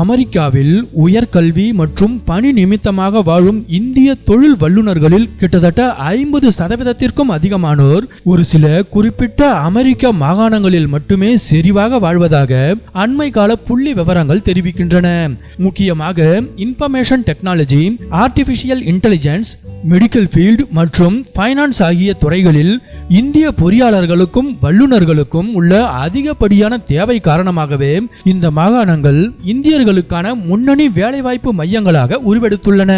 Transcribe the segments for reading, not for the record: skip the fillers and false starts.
அமெரிக்காவில் உயர்கல்வி மற்றும் பணி நிமித்தமாக வாழும் இந்திய தொழில் வல்லுநர்களில் கிட்டத்தட்ட 50% அதிகமானோர் ஒரு சில குறிப்பிட்ட அமெரிக்க மாகாணங்களில் மட்டுமே செறிவாக வாழ்வதாக அண்மை கால புள்ளி விவரங்கள் தெரிவிக்கின்றன. முக்கியமாக information technology, artificial intelligence, medical field மற்றும் ஃபைனான்ஸ் ஆகிய துறைகளில் இந்திய பொறியாளர்களுக்கும் வல்லுநர்களுக்கும் உள்ள அதிகப்படியான தேவை காரணமாகவே இந்த மாகாணங்கள் இந்தியர்களுக்கான முன்னணி வேலைவாய்ப்பு மையங்களாக உருவெடுத்துள்ளன.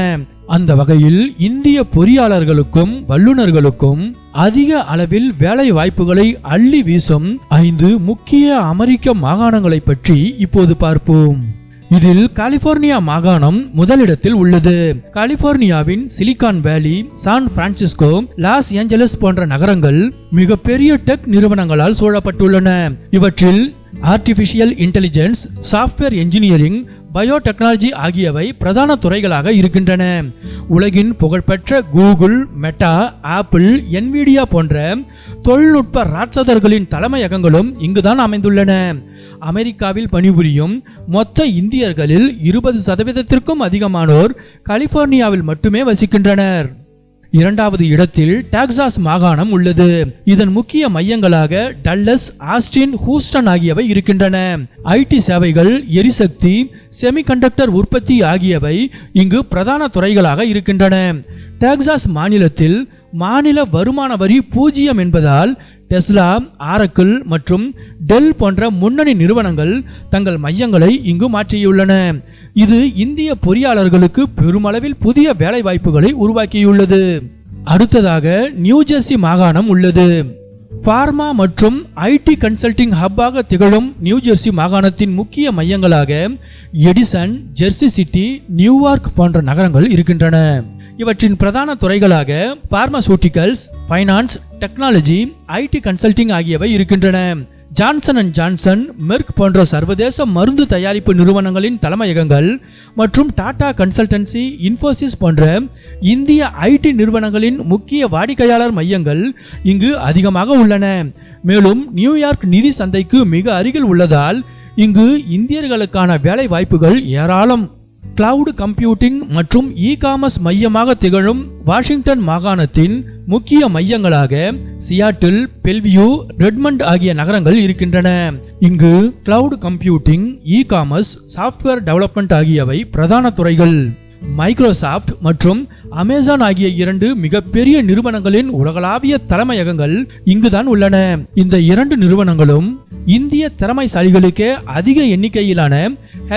அந்த வகையில் இந்திய பொறியாளர்களுக்கும் வல்லுநர்களுக்கும் அதிக அளவில் வேலை வாய்ப்புகளை அள்ளி வீசும் 5 முக்கிய அமெரிக்க மாகாணங்களை பற்றி இப்போது பார்ப்போம். இதில் கலிபோர்னியா மாகாணம் முதலிடத்தில் உள்ளது. கலிபோர்னியாவின் சிலிகான் வேலி, சான் பிரான்சிஸ்கோ, லாஸ் ஏஞ்சலஸ் போன்ற நகரங்கள் மிகப்பெரிய டெக் நிறுவனங்களால் சூழப்பட்டுள்ளன. இவற்றில் artificial intelligence, software engineering, biotechnology ஆகியவை பிரதான துறைகளாக இருக்கின்றன. உலகின் புகழ்பெற்ற கூகுள், மெட்டா, ஆப்பிள், என்விடியா போன்ற தொழில்நுட்ப ராட்சதர்களின் தலைமையகங்களும் இங்குதான் அமைந்துள்ளன. அமெரிக்காவில் பணிபுரியும் மொத்த இந்தியர்களில் 20% அதிகமானோர் கலிபோர்னியாவில் மட்டுமே வசிக்கின்றனர். இரண்டாவது இடத்தில் டெக்சாஸ் மாகாணம் உள்ளது. இதன் முக்கிய மையங்களாக டல்லஸ், ஆஸ்டின், ஹூஸ்டன் ஆகியவை இருக்கின்றன. ஐடி சேவைகள், எரிசக்தி, செமிகண்டக்டர் உற்பத்தி ஆகியவை இங்கு பிரதான துறைகளாக இருக்கின்றன. டெக்சாஸ் மாநிலத்தில் மாநில வருமான வரி 0 என்பதால் டெஸ்லா, ஆரக்கிள் மற்றும் டெல் போன்ற முன்னணி நிறுவனங்கள் தங்கள் மையங்களை இங்கு மாற்றியுள்ளன. இது இந்திய பொறியாளர்களுக்கு பெருமளவில் புதிய வேலை வாய்ப்புகளை உருவாக்கியுள்ளது. அடுத்ததாக நியூஜெர்சி மாகாணம் உள்ளது. பார்மா மற்றும் ஐடி கன்சல்டிங் ஹப்பாக திகழும் நியூஜெர்சி மாகாணத்தின் முக்கிய மையங்களாக எடிசன், ஜெர்சி சிட்டி, நியூயார்க் போன்ற நகரங்கள் இருக்கின்றன. இவற்றின் பிரதான துறைகளாக pharmaceuticals, finance, technology, IT consulting ஆகியவை இருக்கின்றன. ஜான்சன் அண்ட் ஜான்சன், மெர்க் போன்ற சர்வதேச மருந்து தயாரிப்பு நிறுவனங்களின் தலைமையகங்கள் மற்றும் டாடா கன்சல்டன்சி, இன்ஃபோசிஸ் போன்ற இந்திய ஐடி நிறுவனங்களின் முக்கிய வாடிக்கையாளர் மையங்கள் இங்கு அதிகமாக உள்ளன. மேலும் நியூயார்க் நிதி சந்தைக்கு மிக அருகில் உள்ளதால் இங்கு இந்தியர்களுக்கான வேலை வாய்ப்புகள் ஏராளம். கிளவுட் கம்ப்யூட்டிங் மற்றும் இ-காமர்ஸ் மையமாக திகழும் வாஷிங்டன் மாகாணத்தின் முக்கிய மையங்களாக சியாட்டில், பெல்வியூ, ரெட்மண்ட் ஆகிய நகரங்கள் இருக்கின்றன. இங்கு cloud computing, e-commerce, software development ஆகியவை பிரதான துறைகள். மைக்ரோசாஃப்ட் மற்றும் அமேசான் ஆகிய 2 மிகப்பெரிய நிறுவனங்களின் உலகளாவிய தலைமையகங்கள் இங்குதான் உள்ளன. இந்த 2 நிறுவனங்களும் இந்திய திறமைசாலிகளுக்கே அதிக எண்ணிக்கையிலான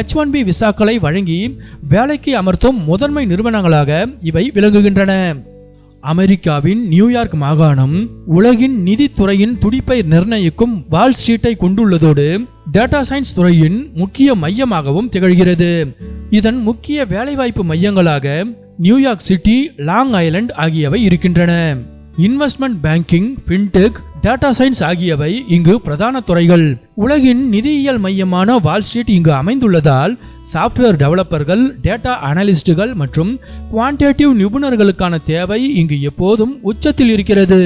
H1B விசாக்களை வழங்கி வேலைக்கு அமர்த்தும் முதன்மை நிறுவனங்களாக இவை விளங்குகின்றன. அமெரிக்காவின் நியூயார்க் மாகாணம் உலகின் நிதித்துறையின் துடிப்பை நிர்ணயிக்கும் வால் ஸ்ட்ரீட்டை கொண்டுள்ளதோடு டேட்டா சயின்ஸ் துறையின் முக்கிய மையமாகவும் திகழ்கிறது. இதன் முக்கிய வேலைவாய்ப்பு மையங்களாக நியூயார்க் சிட்டி, லாங் ஐலண்ட் ஆகியவை இருக்கின்றன. Investment banking, fintech, data science ஆகியவை இங்கு பிரதான துறைகள். உலகின் நிதியியல் மையமான வால் ஸ்ட்ரீட் இங்கு அமைந்துள்ளதால் சாஃப்ட்வேர் டெவலப்பர்கள், டேட்டா அனலிஸ்டுகள் மற்றும் குவான்டிடேட்டிவ் நிபுணர்களுக்கான தேவை இங்கு எப்போதும் உச்சத்தில் இருக்கிறது.